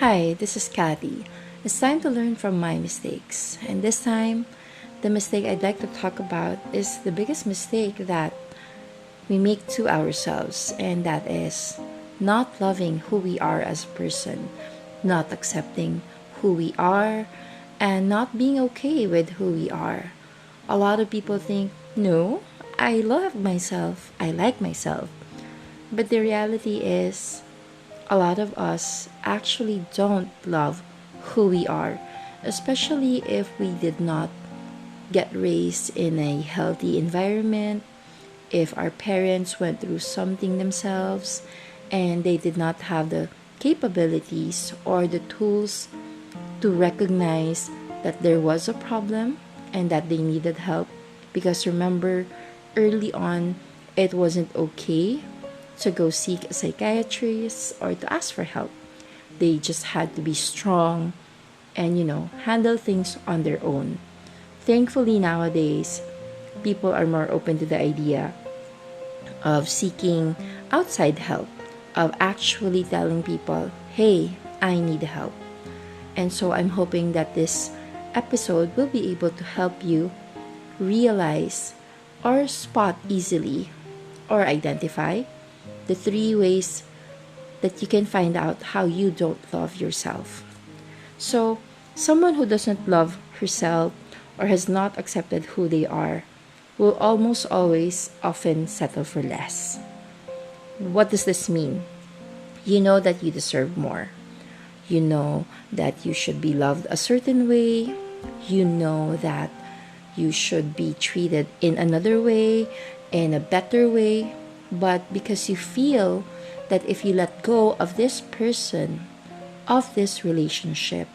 Hi, this is Kathy. It's time to learn from my mistakes. And this time, the mistake I'd like to talk about is the biggest mistake that we make to ourselves, and that is not loving who we are as a person, not accepting who we are, and not being okay with who we are. A lot of people think, no, I love myself, I like myself. But the reality is, a lot of us actually don't love who we are, especially if we did not get raised in a healthy environment, if our parents went through something themselves and they did not have the capabilities or the tools to recognize that there was a problem and that they needed help. Because remember, early on, it wasn't okay to go seek a psychiatrist or to ask for help. They just had to be strong and, handle things on their own. Thankfully, nowadays, people are more open to the idea of seeking outside help, of actually telling people, hey, I need help. And so I'm hoping that this episode will be able to help you realize or spot easily or identify the 3 ways that you can find out how you don't love yourself. So, someone who doesn't love herself or has not accepted who they are will almost always often settle for less. What does this mean? You know that you deserve more. You know that you should be loved a certain way. You know that you should be treated in another way, in a better way. But because you feel that if you let go of this person, of this relationship,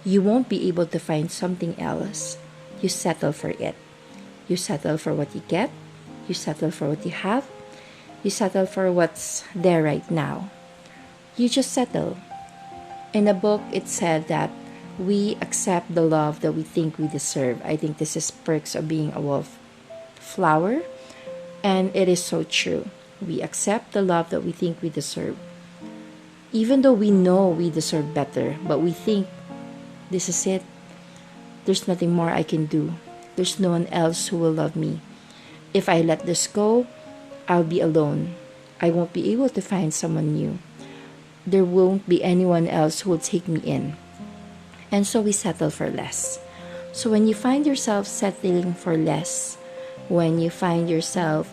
you won't be able to find something else, you settle for it. You settle for what you get. You settle for what you have. You settle for what's there right now. You just settle. In a book, it said that we accept the love that we think we deserve. I think this is Perks of Being a Wallflower. And it is so true. We accept the love that we think we deserve. Even though we know we deserve better, but we think, this is it. There's nothing more I can do. There's no one else who will love me. If I let this go, I'll be alone. I won't be able to find someone new. There won't be anyone else who will take me in. And so we settle for less. So when you find yourself settling for less, when you find yourself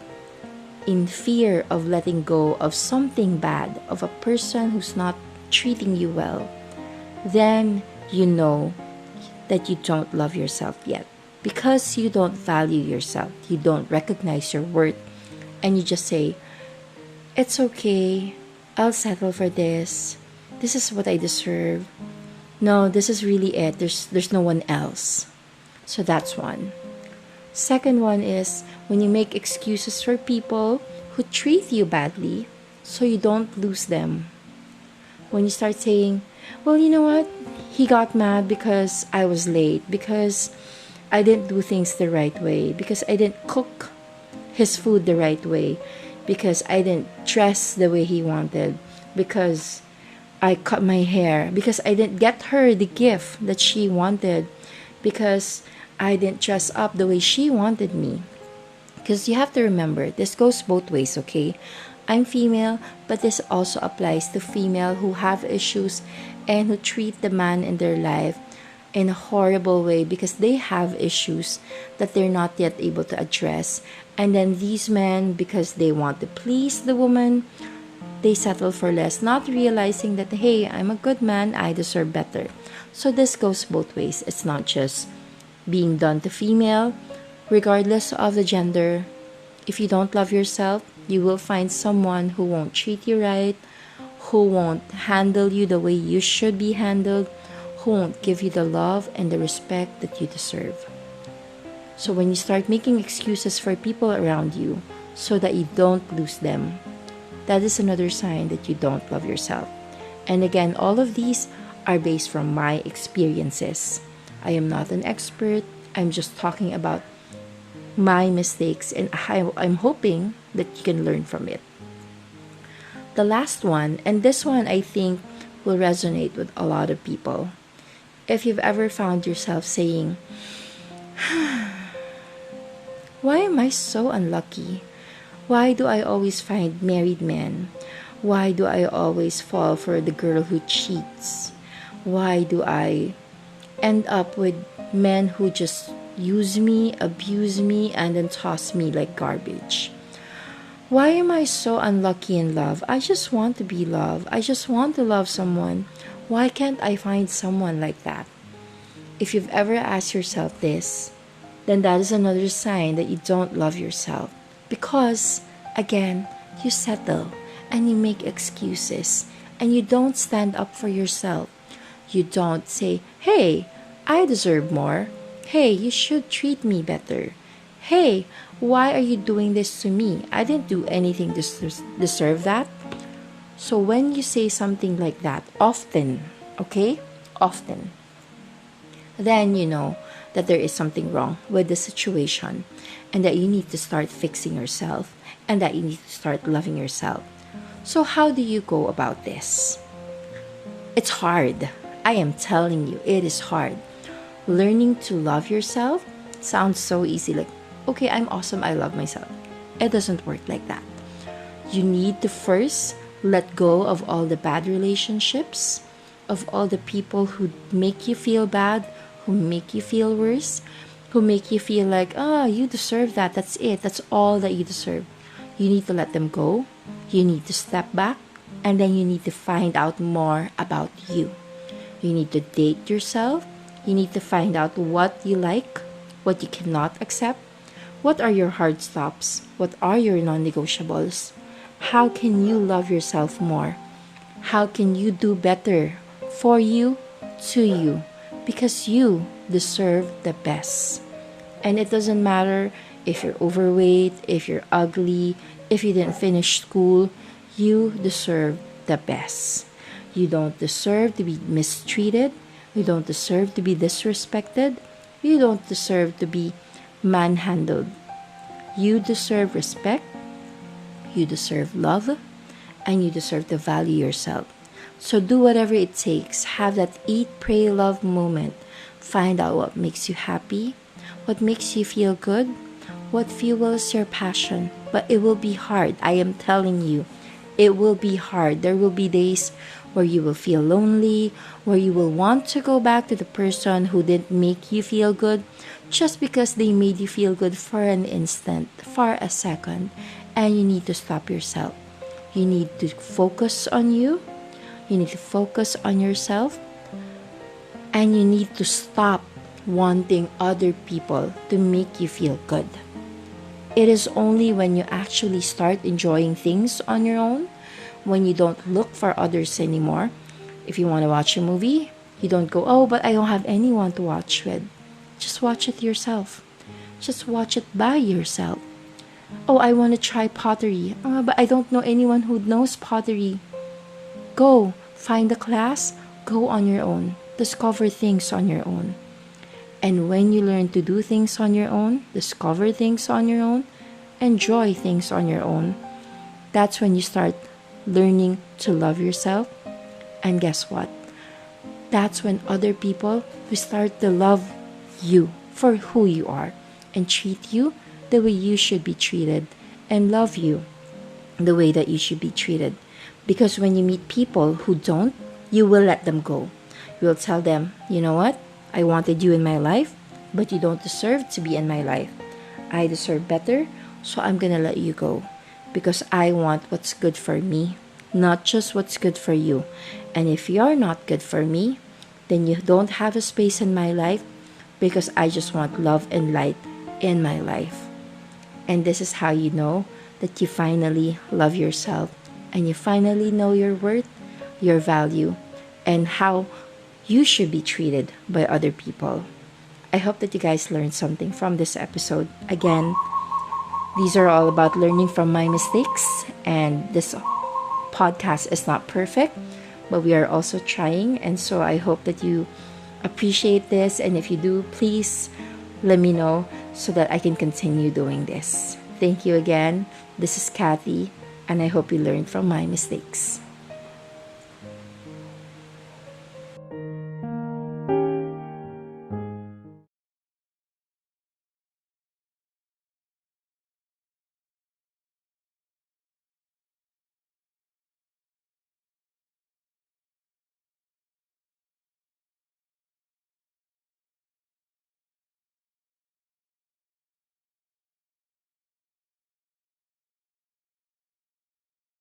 in fear of letting go of something bad, of a person who's not treating you well, then you know that you don't love yourself yet. Because you don't value yourself, you don't recognize your worth, and you just say, it's okay, I'll settle for this. This is what I deserve. No, this is really it. There's no one else. So that's one. Second one is when you make excuses for people who treat you badly so you don't lose them. When you start saying, well, you know what? He got mad because I was late, because I didn't do things the right way, because I didn't cook his food the right way, because I didn't dress the way he wanted, because I cut my hair, because I didn't get her the gift that she wanted, because I didn't dress up the way she wanted me. Because you have to remember, this goes both ways, okay? I'm female, but this also applies to female who have issues and who treat the man in their life in a horrible way because they have issues that they're not yet able to address. And then these men, because they want to please the woman, they settle for less, not realizing that, hey, I'm a good man, I deserve better. So this goes both ways. It's not just being done to female. Regardless of the gender, if you don't love yourself, you will find someone who won't treat you right, who won't handle you the way you should be handled, who won't give you the love and the respect that you deserve. So when you start making excuses for people around you so that you don't lose them, that is another sign that you don't love yourself. And again, all of these are based from my experiences. I am not an expert. I'm just talking about my mistakes, and I'm hoping that you can learn from it. The last one, and this one I think will resonate with a lot of people. If you've ever found yourself saying, why am I so unlucky? Why do I always find married men? Why do I always fall for the girl who cheats? Why do I end up with men who just use me, abuse me, and then toss me like garbage? Why am I so unlucky in love? I just want to be loved. I just want to love someone. Why can't I find someone like that? If you've ever asked yourself this, then that is another sign that you don't love yourself. Because, again, you settle and you make excuses and you don't stand up for yourself. You don't say, hey, I deserve more. Hey, you should treat me better. Hey, why are you doing this to me? I didn't do anything to deserve that. So when you say something like that, often, okay? Often, then you know that there is something wrong with the situation and that you need to start fixing yourself and that you need to start loving yourself. So how do you go about this? It's hard. I am telling you, it is hard. Learning to love yourself sounds so easy, like, okay, I'm awesome, I love myself. It doesn't work like that. You need to first let go of all the bad relationships, of all the people who make you feel bad, who make you feel worse, who make you feel like, you deserve that, that's it, that's all that you deserve. You need to let them go. You need to step back, and then you need to find out more about you. You need to date yourself. You need to find out what you like, what you cannot accept. What are your hard stops? What are your non-negotiables? How can you love yourself more? How can you do better for you, to you? Because you deserve the best. And it doesn't matter if you're overweight, if you're ugly, if you didn't finish school, you deserve the best. You don't deserve to be mistreated. You don't deserve to be disrespected. You don't deserve to be manhandled. You deserve respect. You deserve love. And you deserve to value yourself. So do whatever it takes. Have that eat, pray, love moment. Find out what makes you happy, what makes you feel good, what fuels your passion. But it will be hard. I am telling you, it will be hard. There will be days where you will feel lonely, where you will want to go back to the person who didn't make you feel good just because they made you feel good for an instant, for a second. And you need to stop yourself. You need to focus on you. You need to focus on yourself. And you need to stop wanting other people to make you feel good. It is only when you actually start enjoying things on your own, when you don't look for others anymore. If you want to watch a movie, you don't go, oh, but I don't have anyone to watch with. Just watch it yourself. Just watch it by yourself. Oh, I want to try pottery. But I don't know anyone who knows pottery. Go, find a class, go on your own. Discover things on your own. And when you learn to do things on your own, discover things on your own, enjoy things on your own, that's when you start learning to love yourself. And guess what? That's when other people will start to love you for who you are and treat you the way you should be treated and love you the way that you should be treated. Because when you meet people who don't, you will let them go. You will tell them, you know what? I wanted you in my life, but you don't deserve to be in my life. I deserve better, so I'm gonna let you go. Because I want what's good for me, not just what's good for you. And if you're not good for me, then you don't have a space in my life, because I just want love and light in my life. And this is how you know that you finally love yourself and you finally know your worth, your value, and how you should be treated by other people. I hope that you guys learned something from this episode. Again, these are all about learning from my mistakes, and this podcast is not perfect, but we are also trying. And so I hope that you appreciate this, and if you do, please let me know so that I can continue doing this. Thank you again. This is Kathy, and I hope you learned from my mistakes.